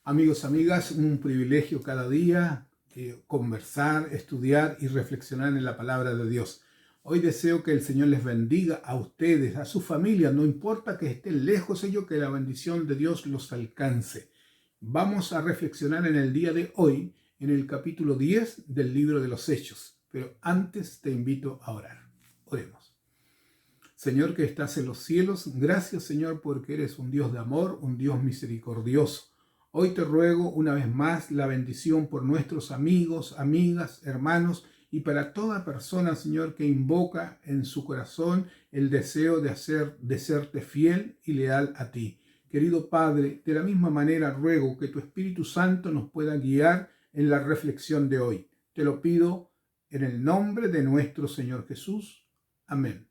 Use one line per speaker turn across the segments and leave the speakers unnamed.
Amigos, amigas, un privilegio cada día conversar, estudiar y reflexionar en la palabra de Dios. Hoy deseo que el Señor les bendiga a ustedes, a su familia, no importa que estén lejos ellos, que la bendición de Dios los alcance. Vamos a reflexionar en el día de hoy, en el capítulo 10 del libro de los Hechos. Pero antes te invito a orar. Oremos. Señor que estás en los cielos, gracias Señor porque eres un Dios de amor, un Dios misericordioso. Hoy te ruego una vez más la bendición por nuestros amigos, amigas, hermanos y para toda persona, Señor, que invoca en su corazón el deseo de serte fiel y leal a ti. Querido Padre, de la misma manera ruego que tu Espíritu Santo nos pueda guiar en la reflexión de hoy. Te lo pido en el nombre de nuestro Señor Jesús. Amén.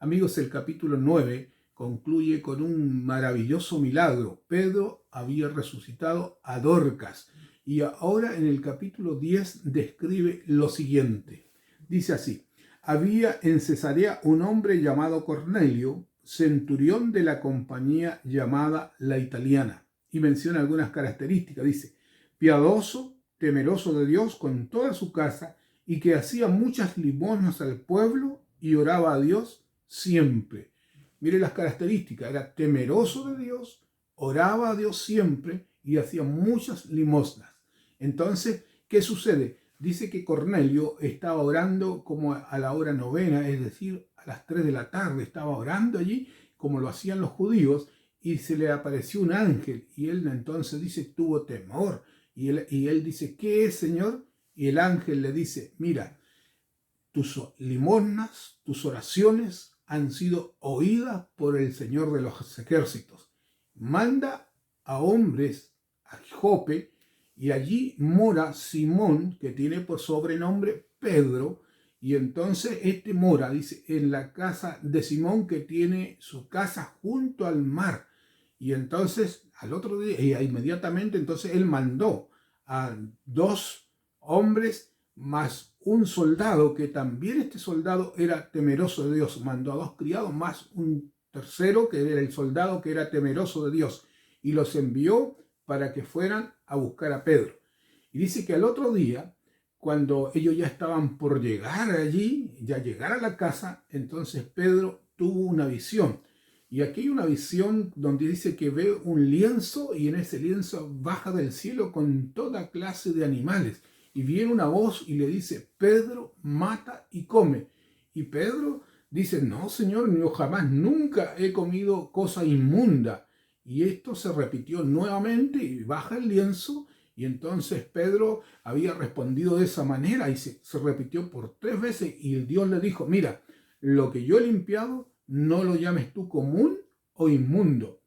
Amigos, el capítulo 9 concluye con un maravilloso milagro. Pedro había resucitado a Dorcas y ahora en el capítulo 10 describe lo siguiente. Dice así: había en Cesarea un hombre llamado Cornelio, centurión de la compañía llamada La Italiana, y menciona algunas características. Dice: piadoso, temeroso de Dios con toda su casa, y que hacía muchas limosnas al pueblo y oraba a Dios siempre. Mire las características: era temeroso de Dios, oraba a Dios siempre y hacía muchas limosnas. Entonces, ¿qué sucede? Dice que Cornelio estaba orando como a la hora novena, es decir, a las 3 de la tarde, estaba orando allí como lo hacían los judíos, y se le apareció un ángel, y él entonces dice, tuvo temor, y él dice, ¿qué es, Señor? Y el ángel le dice, mira, tus limosnas, tus oraciones han sido oídas por el Señor de los ejércitos. Manda a hombres a Jope, y allí mora Simón, que tiene por sobrenombre Pedro, y entonces este mora, dice, en la casa de Simón, que tiene su casa junto al mar. Y entonces al otro día, y inmediatamente entonces él mandó a 2 hombres más un soldado, que también este soldado era temeroso de Dios. Mandó a 2 criados más un tercero, que era el soldado que era temeroso de Dios, y los envió para que fueran a buscar a Pedro. Y dice que al otro día, cuando ellos ya estaban por llegar allí, ya llegar a la casa, entonces Pedro tuvo una visión. Y aquí hay una visión donde dice que ve un lienzo, y en ese lienzo baja del cielo con toda clase de animales. Y viene una voz y le dice, Pedro, mata y come. Y Pedro dice, no, Señor, yo jamás, nunca he comido cosa inmunda. Y esto se repitió nuevamente y baja el lienzo. Y entonces Pedro había respondido de esa manera y se repitió por 3 veces. Y Dios le dijo, mira, lo que yo he limpiado, no lo llames tú común o inmundo.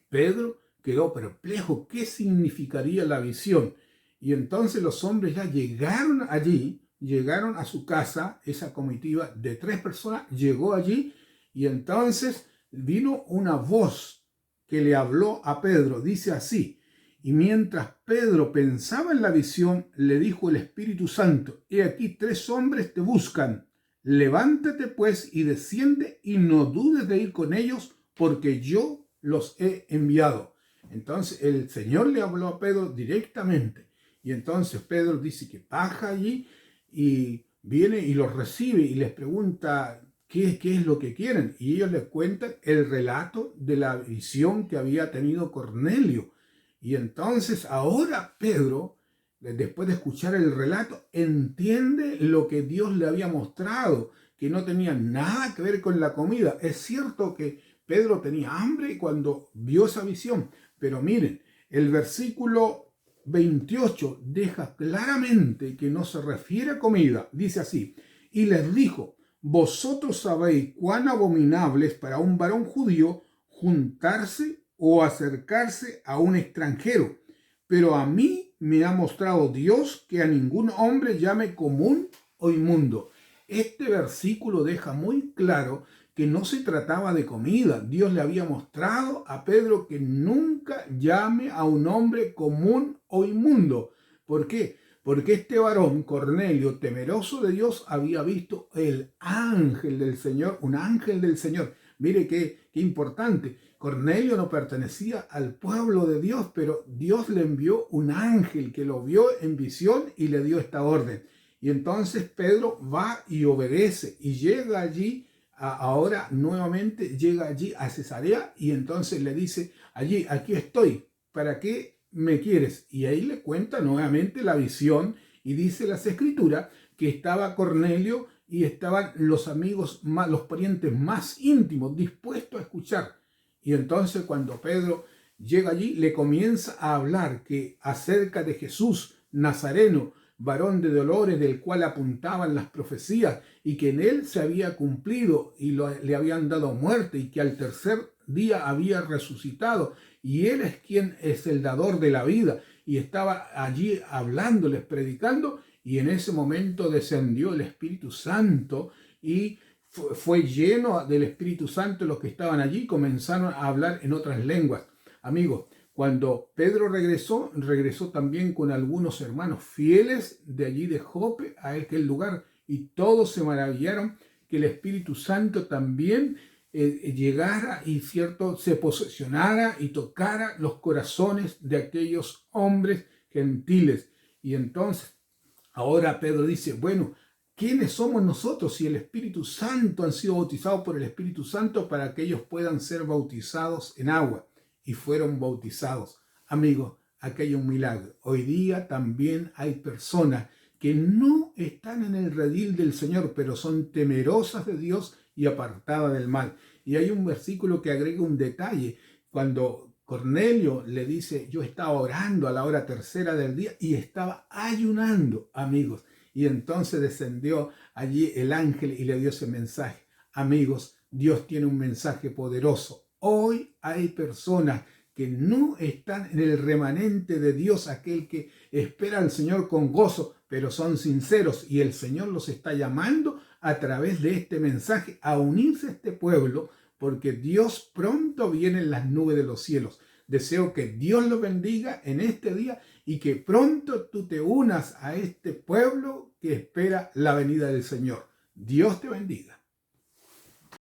Pedro quedó perplejo. ¿Qué significaría la visión? Y entonces los hombres ya llegaron allí, llegaron a su casa, esa comitiva de 3 personas llegó allí, y entonces vino una voz que le habló a Pedro, dice así: y mientras Pedro pensaba en la visión, le dijo el Espíritu Santo, he aquí 3 hombres te buscan, levántate pues y desciende y no dudes de ir con ellos, porque yo los he enviado. Entonces el Señor le habló a Pedro directamente. Y entonces Pedro dice que baja allí y viene y los recibe y les pregunta qué es lo que quieren. Y ellos les cuentan el relato de la visión que había tenido Cornelio. Y entonces ahora Pedro, después de escuchar el relato, entiende lo que Dios le había mostrado, que no tenía nada que ver con la comida. Es cierto que Pedro tenía hambre cuando vio esa visión, pero miren, el versículo 28 deja claramente que no se refiere a comida. Dice así: y les dijo, vosotros sabéis cuán abominable es para un varón judío juntarse o acercarse a un extranjero, pero a mí me ha mostrado Dios que a ningún hombre llame común o inmundo. Este versículo deja muy claro que no se trataba de comida. Dios le había mostrado a Pedro que nunca llame a un hombre común o inmundo. ¿Por qué? Porque este varón, Cornelio, temeroso de Dios, había visto el ángel del Señor, un ángel del Señor. Mire qué importante. Cornelio no pertenecía al pueblo de Dios, pero Dios le envió un ángel que lo vio en visión y le dio esta orden. Y entonces Pedro va y obedece y llega allí, ahora nuevamente llega allí a Cesarea y entonces le dice, allí, aquí estoy, ¿para qué me quieres? Y ahí le cuenta nuevamente la visión y dice las escrituras que estaba Cornelio y estaban los amigos, los parientes más íntimos dispuestos a escuchar. Y entonces cuando Pedro llega allí, le comienza a hablar que acerca de Jesús Nazareno, varón de dolores, del cual apuntaban las profecías, y que en él se había cumplido y le habían dado muerte, y que al tercer día había resucitado, y él es quien es el dador de la vida. Y estaba allí hablándoles, predicando, y en ese momento descendió el Espíritu Santo y fue lleno del Espíritu Santo los que estaban allí, comenzaron a hablar en otras lenguas. Amigos, cuando Pedro regresó también con algunos hermanos fieles de allí de Jope a aquel lugar, y todos se maravillaron que el Espíritu Santo también llegara y se posesionara y tocara los corazones de aquellos hombres gentiles. Y entonces ahora Pedro dice, bueno, ¿quiénes somos nosotros si el Espíritu Santo han sido bautizados por el Espíritu Santo para que ellos puedan ser bautizados en agua? Y fueron bautizados. Amigos, aquí hay un milagro. Hoy día también hay personas que no están en el redil del Señor, pero son temerosas de Dios y apartadas del mal. Y hay un versículo que agrega un detalle. Cuando Cornelio le dice, yo estaba orando a la hora tercera del día y estaba ayunando, amigos. Y entonces descendió allí el ángel y le dio ese mensaje. Amigos, Dios tiene un mensaje poderoso. Hoy hay personas que no están en el remanente de Dios, aquel que espera al Señor con gozo, pero son sinceros, y el Señor los está llamando a través de este mensaje a unirse a este pueblo, porque Dios pronto viene en las nubes de los cielos. Deseo que Dios los bendiga en este día y que pronto tú te unas a este pueblo que espera la venida del Señor. Dios te bendiga.